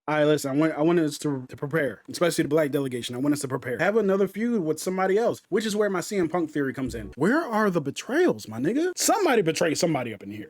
All right, listen, I want us to prepare, especially the black delegation. I want us to prepare. Have another feud with somebody else, which is where my CM Punk theory comes in. Where are the betrayals, my nigga? Somebody betrayed somebody up in here.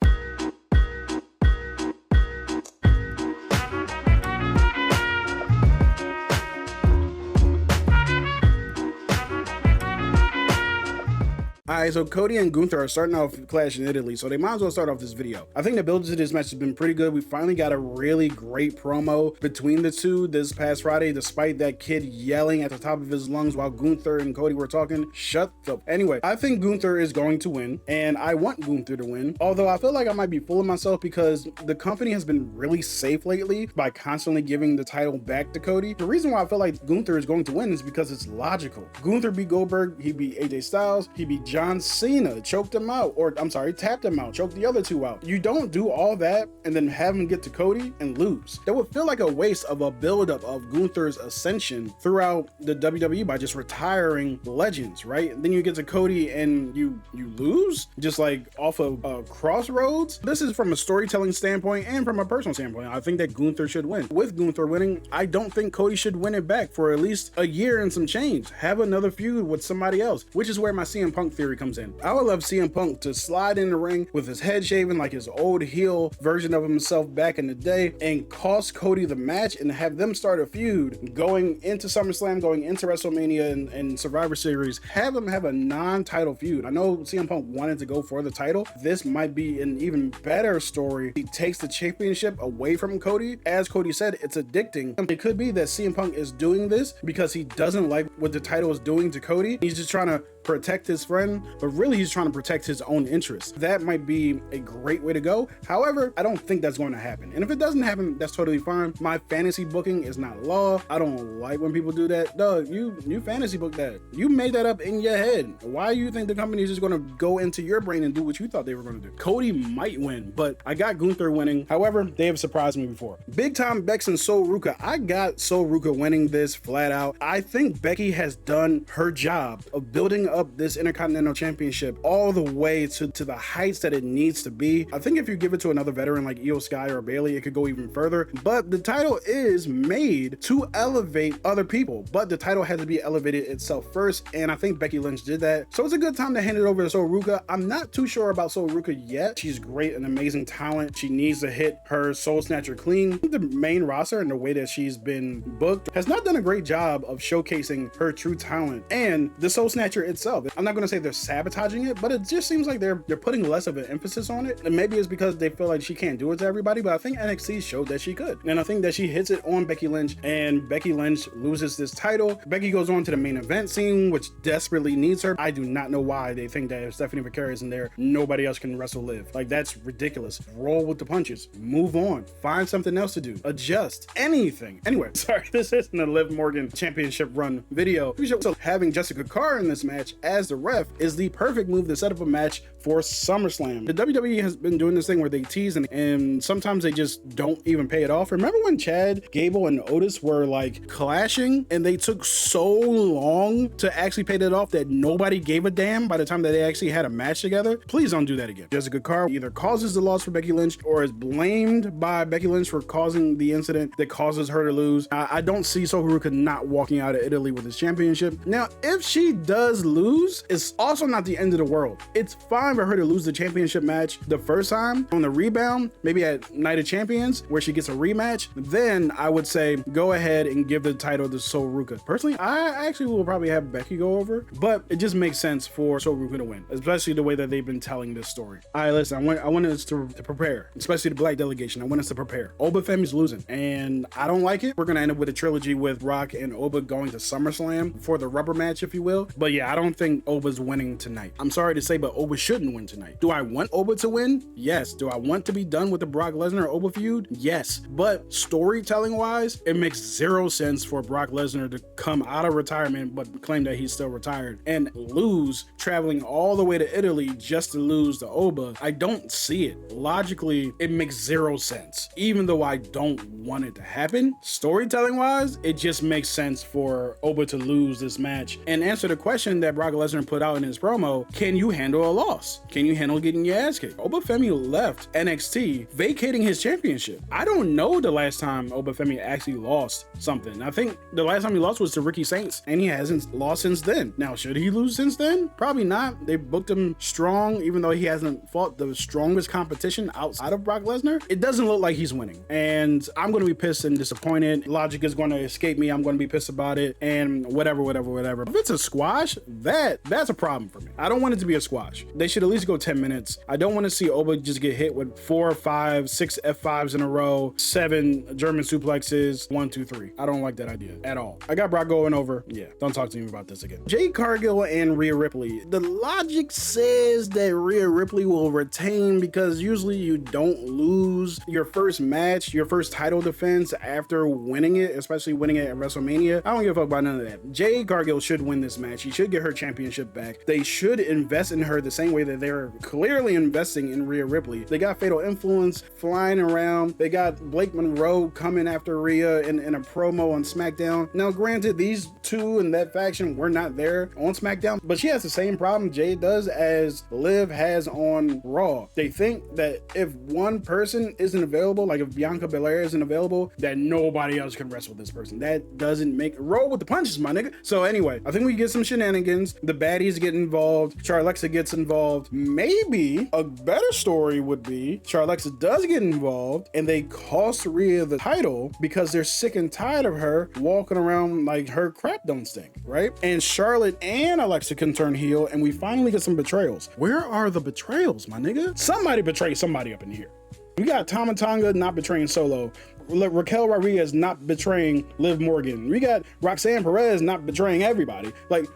Alright, so Cody and Gunther are starting off Clash in Italy, so they might as well start off this video. I think the build to this match has been pretty good. We finally got a really great promo between the two this past Friday, despite that kid yelling at the top of his lungs while Gunther and Cody were talking. Shut the... Anyway, I think Gunther is going to win, and I want Gunther to win, although I feel like I might be fooling myself because the company has been really safe lately by constantly giving the title back to Cody. The reason why I feel like Gunther is going to win is because it's logical. Gunther beat Goldberg, he beat AJ Styles, he beat John Cena, choked him out, or I'm sorry, tapped him out, choked the other two out. You don't do all that and then have him get to Cody and lose. That would feel like a waste of a buildup of Gunther's ascension throughout the WWE by just retiring legends, right? And then you get to Cody and you lose, just like off of crossroads. This is from a storytelling standpoint and from a personal standpoint. I think that Gunther should win. With Gunther winning, I don't think Cody should win it back for at least a year and some change. Have another feud with somebody else, which is where my CM Punk theory comes in. I would love CM Punk to slide in the ring with his head shaven like his old heel version of himself back in the day and cost Cody the match and have them start a feud going into SummerSlam, going into WrestleMania and Survivor Series. Have them have a non-title feud. I know CM Punk wanted to go for the title. This might be an even better story. He takes the championship away from Cody. As Cody said, it's addicting. It could be that CM Punk is doing this because he doesn't like what the title is doing to Cody. He's just trying to protect his friend, but really he's trying to protect his own interests. That might be a great way to go. However, I don't think that's going to happen. And if it doesn't happen, that's totally fine. My fantasy booking is not law. I don't like when people do that. Dog, you fantasy book that. You made that up in your head. Why do you think the company is just going to go into your brain and do what you thought they were going to do? Cody might win, but I got Gunther winning. However, they have surprised me before. Big Time Bex and Sol Ruca. I got Sol Ruca winning this flat out. I think Becky has done her job of building up this Intercontinental Championship all the way to the heights that it needs to be. I think if you give it to another veteran like Io Sky or Bayley, it could go even further, but the title is made to elevate other people, but the title has to be elevated itself first, and I think Becky Lynch did that. So it's a good time to hand it over to Sol Ruca. I'm not too sure about Sol Ruca yet. She's great, an amazing talent. She needs to hit her Soul Snatcher clean. The main roster and the way that she's been booked has not done a great job of showcasing her true talent and the Soul Snatcher itself. I'm not going to say they're sabotaging it, but it just seems like they're putting less of an emphasis on it. And maybe it's because they feel like she can't do it to everybody, but I think NXT showed that she could. And I think that she hits it on Becky Lynch, and Becky Lynch loses this title. Becky goes on to the main event scene, which desperately needs her. I do not know why they think that if Stephanie McCarry is in there, nobody else can wrestle live. Like, that's ridiculous. Roll with the punches. Move on. Find something else to do. Adjust. Anything. Anyway, sorry, this isn't a Liv Morgan championship run video. So having Jessica Carr in this match as the ref is the perfect move to set up a match for SummerSlam. The WWE has been doing this thing where they tease and sometimes they just don't even pay it off. Remember when Chad Gable and Otis were like clashing and they took so long to actually pay that off that nobody gave a damn by the time that they actually had a match together? Please don't do that again. Jessica Carr either causes the loss for Becky Lynch or is blamed by Becky Lynch for causing the incident that causes her to lose. I don't see Sol Ruca not walking out of Italy with his championship. Now, if she does lose, it's also not the end of the world. It's fine for her to lose the championship match the first time on the rebound, maybe at Night of Champions where she gets a rematch. Then I would say go ahead and give the title to Sol Ruca. Personally, I actually will probably have Becky go over, but it just makes sense for Sol Ruca to win, especially the way that they've been telling this story. All right, listen, I want us to prepare, especially the black delegation. I want us to prepare. Oba Femi's losing, and I don't like it. We're gonna end up with a trilogy with Rock and Oba going to SummerSlam for the rubber match, if you will. But yeah, I don't think Oba's winning tonight. I'm sorry to say, but Oba shouldn't win tonight. Do I want Oba to win? Yes. Do I want to be done with the Brock Lesnar Oba feud? Yes. But storytelling wise, it makes zero sense for Brock Lesnar to come out of retirement but claim that he's still retired and lose, traveling all the way to Italy just to lose to Oba. I don't see it. Logically, it makes zero sense. Even though I don't want it to happen, storytelling wise, it just makes sense for Oba to lose this match and answer the question that Brock Lesnar put out in his his promo, can you handle a loss? Can you handle getting your ass kicked? Oba Femi left NXT, vacating his championship. I don't know the last time Oba Femi actually lost something. I think the last time he lost was to Ricky Saints, and he hasn't lost since then. Now, should he lose since then? Probably not. They booked him strong, even though he hasn't fought the strongest competition outside of Brock Lesnar. It doesn't look like he's winning, and I'm going to be pissed and disappointed. Logic is going to escape me. I'm going to be pissed about it, and whatever. If it's a squash, that's a problem for me. I don't want it to be a squash. They should at least go 10 minutes. I don't want to see Oba just get hit with 4, 5, 6 F5s in a row, 7 German suplexes, 1, 2, 3. I don't like that idea at all. I got Brock going over. Yeah, don't talk to me about this again. Jade Cargill and Rhea Ripley. The logic says that Rhea Ripley will retain because usually you don't lose your first match, your first title defense after winning it, especially winning it at WrestleMania. I don't give a fuck about none of that. Jade Cargill should win this match. She should get her championship back. They should invest in her the same way that they're clearly investing in Rhea Ripley. They got Fatal Influence flying around. They got Blake Monroe coming after Rhea in a promo on SmackDown. Now, granted, these two in that faction were not there on SmackDown, but she has the same problem Jade does as Liv has on Raw. They think that if one person isn't available, like if Bianca Belair isn't available, that nobody else can wrestle this person. That doesn't make roll with the punches, my nigga. So anyway, I think we get some shenanigans. The baddies get involved. Charlexa gets involved. Maybe a better story would be Charlexa does get involved and they cost Rhea the title because they're sick and tired of her walking around like her crap don't stink, right? And Charlotte and Alexa can turn heel and we finally get some betrayals. Where are the betrayals, my nigga? Somebody betray somebody up in here. We got Tama Tonga not betraying Solo. Raquel Rodriguez not betraying Liv Morgan. We got Roxanne Perez not betraying everybody. Like,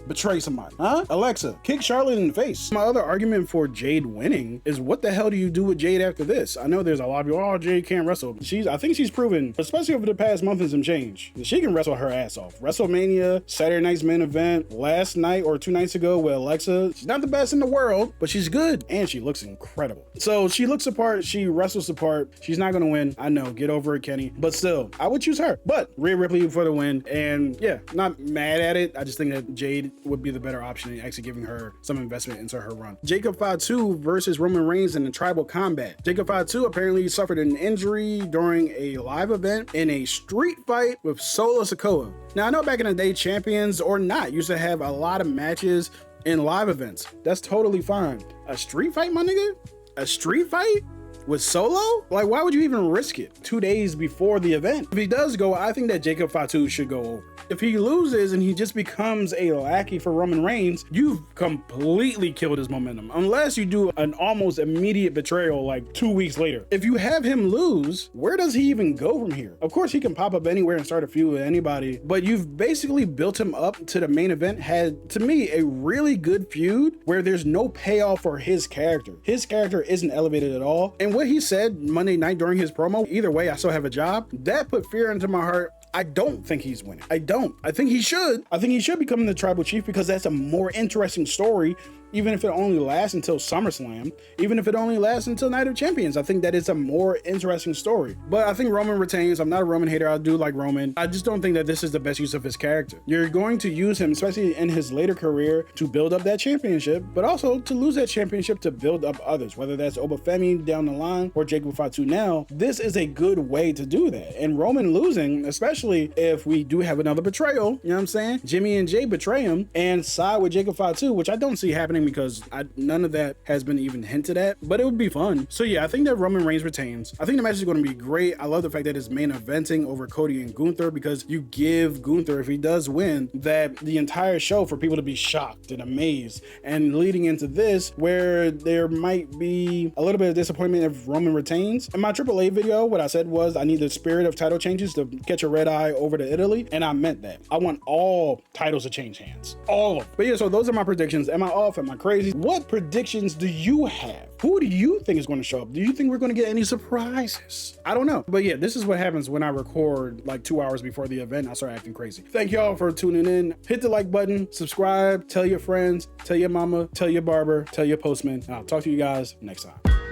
betray somebody, huh? Alexa, kick Charlotte in the face. My other argument for Jade winning is what the hell do you do with Jade after this? I know there's a lot of people, oh, Jade can't wrestle. I think she's proven, especially over the past month and some change, she can wrestle her ass off. WrestleMania, Saturday night's main event, last night or 2 nights ago with Alexa, she's not the best in the world, but she's good and she looks incredible. So she looks apart, she wrestles apart. She's not gonna win. I know, get over it, Kenny. But still, I would choose her. But Rhea Ripley for the win. And yeah, not mad at it. I just think that Jade would be the better option in actually giving her some investment into her run. Jacob Fatu versus Roman Reigns in a tribal combat. Jacob Fatu apparently suffered an injury during a live event in a street fight with Solo Sikoa. Now, I know back in the day, champions or not used to have a lot of matches in live events. That's totally fine. A street fight, my nigga? A street fight? With Solo? Like, why would you even risk it 2 days before the event? If he does go, I think that Jacob Fatu should go over. If he loses and he just becomes a lackey for Roman Reigns, you've completely killed his momentum. Unless you do an almost immediate betrayal like 2 weeks later. If you have him lose, where does he even go from here? Of course, he can pop up anywhere and start a feud with anybody, but you've basically built him up to the main event, had, to me, a really good feud where there's no payoff for his character. His character isn't elevated at all. And what he said Monday night during his promo, either way, I still have a job, that put fear into my heart. I don't think he's winning. I don't. I think he should. I think he should become the tribal chief because that's a more interesting story, even if it only lasts until SummerSlam, even if it only lasts until Night of Champions. I think that is a more interesting story. But I think Roman retains. I'm not a Roman hater. I do like Roman. I just don't think that this is the best use of his character. You're going to use him, especially in his later career, to build up that championship, but also to lose that championship to build up others, whether that's Oba Femi down the line or Jacob Fatu now. This is a good way to do that. And Roman losing, especially if we do have another betrayal, you know what I'm saying? Jimmy and Jay betray him and side with Jacob Fatu, which I don't see happening because none of that has been even hinted at, but it would be fun. So yeah, I think that Roman Reigns retains. I think the match is going to be great. I love the fact that it's main eventing over Cody and Gunther because you give Gunther, if he does win, that the entire show for people to be shocked and amazed, and leading into this where there might be a little bit of disappointment if Roman retains. In my AAA video, what I said was I need the spirit of title changes to catch a red eye over to Italy, and I meant that. I want all titles to change hands. All of them. But yeah, so those are my predictions. Am I off? Am I crazy? What predictions do you have? Who do you think is going to show up? Do you think we're going to get any surprises? I don't know. But yeah, this is what happens when I record like 2 hours before the event. I start acting crazy. Thank y'all for tuning in. Hit the like button, subscribe, tell your friends, tell your mama, tell your barber, tell your postman. I'll talk to you guys next time.